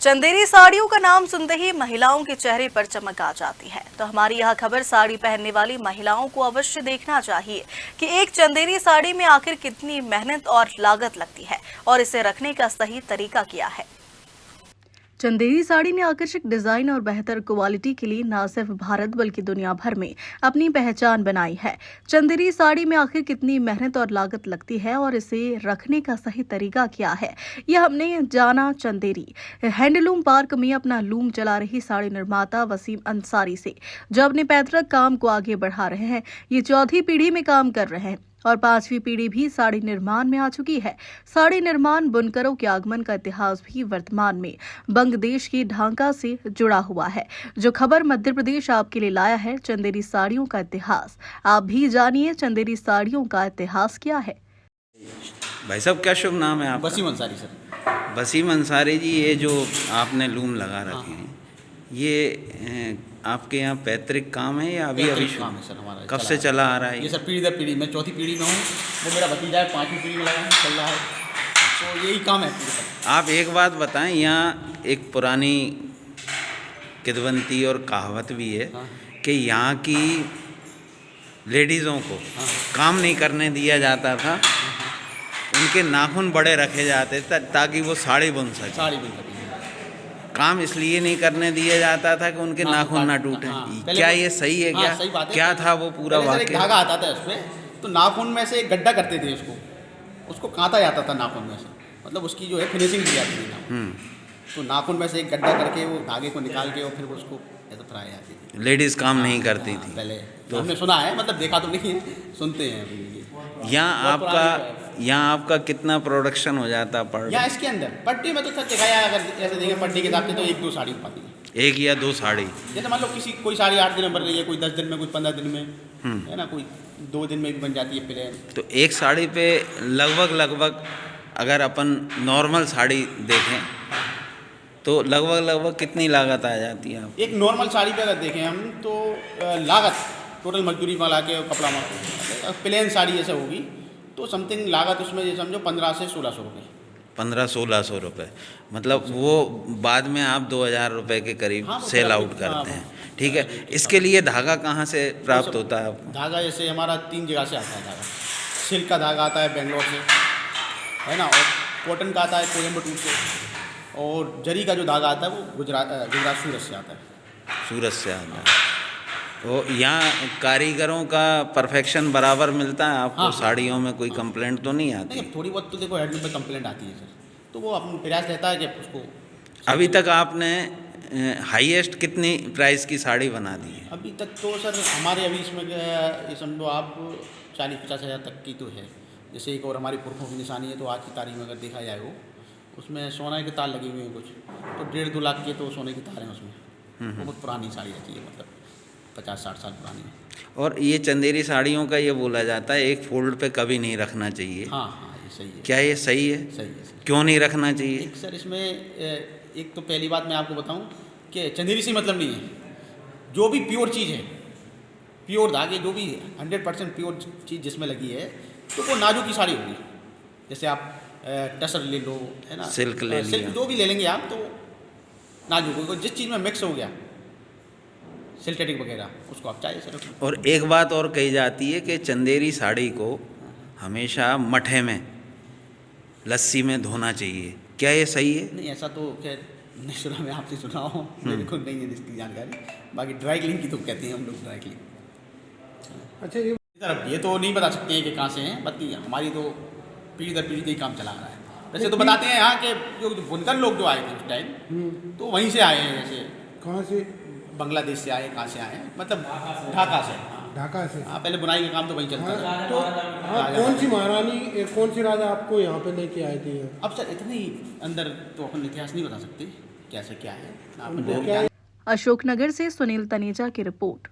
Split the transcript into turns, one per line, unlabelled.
चंदेरी साड़ियों का नाम सुनते ही महिलाओं के चेहरे पर चमक आ जाती है। तो हमारी यह खबर साड़ी पहनने वाली महिलाओं को अवश्य देखना चाहिए कि एक चंदेरी साड़ी में आखिर कितनी मेहनत और लागत लगती है और इसे रखने का सही तरीका क्या है। चंदेरी साड़ी ने आकर्षक डिजाइन और बेहतर क्वालिटी के लिए न सिर्फ भारत बल्कि दुनिया भर में अपनी पहचान बनाई है। चंदेरी साड़ी में आखिर कितनी मेहनत और लागत लगती है और इसे रखने का सही तरीका क्या है, यह हमने जाना चंदेरी हैंडलूम पार्क में अपना लूम चला रही साड़ी निर्माता वसीम अंसारी से, जो अपने पैतृक काम को आगे बढ़ा रहे हैं। ये चौथी पीढ़ी में काम कर रहे हैं और पांचवी पीढ़ी भी साड़ी निर्माण में आ चुकी है। साड़ी निर्माण बुनकरों के आगमन का इतिहास भी वर्तमान में बांग्लादेश की ढाका से जुड़ा हुआ है। जो खबर मध्य प्रदेश आपके लिए लाया है चंदेरी साड़ियों का इतिहास। आप भी जानिए चंदेरी साड़ियों का इतिहास क्या है।
भाई साहब, क्या शुभ नाम है आपका?
वसीम अंसारी सर।
वसीम अंसारी जी, ये जो आपने लूम लगा रखे हैं, ये आपके यहाँ पैतृक काम है या अभी
काम है सर हमारा?
कब से चला आ रहा है
ये सर पीढ़ी दर पीढ़ी, मैं चौथी पीढ़ी में हूँ, वो मेरा भतीजा है, पांचवी पीढ़ी में लगा है, चल रहा है, तो यही काम है।
आप एक बात बताएं, यहाँ एक पुरानी किदवंती और कहावत भी है कि यहाँ की लेडीज़ों को काम नहीं करने दिया जाता था, उनके नाखून बड़े रखे जाते थे ताकि वो साड़ी बुन सके। काम इसलिए नहीं करने दिया जाता था कि उनके नाखून ना टूटे। क्या ये सही है? क्या
सही बात है।
क्या था वो पूरा वाक्य?
धागा आता था उसमें, तो नाखून में से एक गड्ढा करते थे, उसको काटा जाता था नाखून में से, मतलब उसकी जो है फिनिशिंग दी जाती थी। तो नाखून में से एक गड्ढा करके वो धागे को निकाल के और फिर उसको ऐसा फराई जाती थी।
लेडीज काम नहीं करती थी
पहले, तो हमने सुना है, मतलब देखा तो नहीं है, सुनते हैं।
यहाँ आपका कितना प्रोडक्शन हो जाता पड़?
यहाँ इसके अंदर पट्टी में तो सर दिखाया, अगर ऐसे देखें पट्टी के हिसाब से तो 1-2 साड़ी हो पाती है।
1 या 2 साड़ी?
जैसे मान लो कोई साड़ी 8 दिन में बन रही है, कोई 10 दिन में, कोई 15 दिन में, है ना, कोई 2 दिन में भी बन जाती है प्लेन।
तो एक साड़ी पे लगभग अगर अपन नॉर्मल साड़ी देखें तो लगभग कितनी लागत आ जाती है?
एक नॉर्मल साड़ी पे अगर देखें हम तो लागत टोटल मजदूरी वाला के कपड़ा में, प्लेन साड़ी जैसे होगी तो समथिंग लागत उसमें ये समझो 1500 से 1600 रुपये।
1500-1600 रुपये, मतलब वो बाद में आप 2000 रुपये के करीब सेल आउट करते हैं। ठीक है, इसके लिए धागा कहाँ से प्राप्त होता है आपको?
धागा जैसे हमारा 3 जगह से आता है धागा। सिल्क का धागा आता है बेंगलोर से, है ना, और कॉटन का आता है कोयम्बटूर से, और जरी का जो धागा आता है वो गुजरात सूरत से आता है।
सूरत से आता है। तो यहाँ कारीगरों का परफेक्शन बराबर मिलता है आपको? साड़ियों में कोई कंप्लेंट तो नहीं आती?
नहीं, थोड़ी बहुत तो देखो हैंडलूम में कंप्लेंट आती है सर, तो वो अपना प्रयास रहता है कि उसको।
अभी तक आपने हाईएस्ट कितनी प्राइस की साड़ी बना दी है?
अभी तक तो सर हमारे अभी इसमें ये समझो आप 40-50 हज़ार तक की तो है। जैसे एक और हमारी पुरखों की निशानी है, तो आज की तारीख में अगर देखा जाए वो, उसमें सोने के तार लगे हुए हैं कुछ, तो 1.5-2 लाख के तो सोने के तार हैं उसमें। बहुत पुरानी साड़ी रहती है, मतलब 50-60 साल पुरानी है।
और ये चंदेरी साड़ियों का ये बोला जाता है एक फोल्ड पे कभी नहीं रखना चाहिए।
हाँ, ये सही है।
क्या ये सही है?
सही है।
क्यों नहीं रखना चाहिए?
सर इसमें एक तो पहली बात मैं आपको बताऊं कि चंदेरी से मतलब नहीं है, जो भी प्योर चीज़ है, प्योर धागे जो भी 100% प्योर चीज़ जिसमें लगी है, तो वो नाजुक की साड़ी होगी। जैसे आप टसर ले लो, है ना,
सिल्क ले लिया,
सिल्क जो भी ले लेंगे आप, तो नाजुक होगी। जिस चीज़ में मिक्स हो गया सिंथेटिक वगैरह, उसको आप चाहिए सर।
और एक बात और कही जाती है कि चंदेरी साड़ी को हमेशा मठे में, लस्सी में धोना चाहिए। क्या ये सही है?
नहीं, ऐसा तो खैर नहीं सुना, मैं आपसे सुना हूँ, मेरे को नहीं है इसकी जानकारी। बाकी ड्राई क्लीन की तो कहते हैं हम लोग, ड्राई क्लीन। अच्छा, ये तो नहीं बता सकते हैं कि कहाँ से हैं, बाकी हमारी तो पीढ़ी दर पीढ़ी का ही काम चला रहा है। वैसे तो बताते हैं यहाँ के जो बुनकर लोग जो आए थे उस टाइम, तो वहीं से आए हैं। जैसे
कहाँ से?
बांग्लादेश से आए, कहाँ से आए, मतलब ढाका से।
ढाका से?
हाँ, पहले बुनाई का काम तो वहीं चलता था।
तो कौन सी महारानी, कौन सी राजा आपको यहाँ पे लेके आए थे?
अब सर इतनी अंदर तो अपन इतिहास नहीं बता सकते कैसे क्या है।
अशोकनगर से सुनील तनेजा की रिपोर्ट।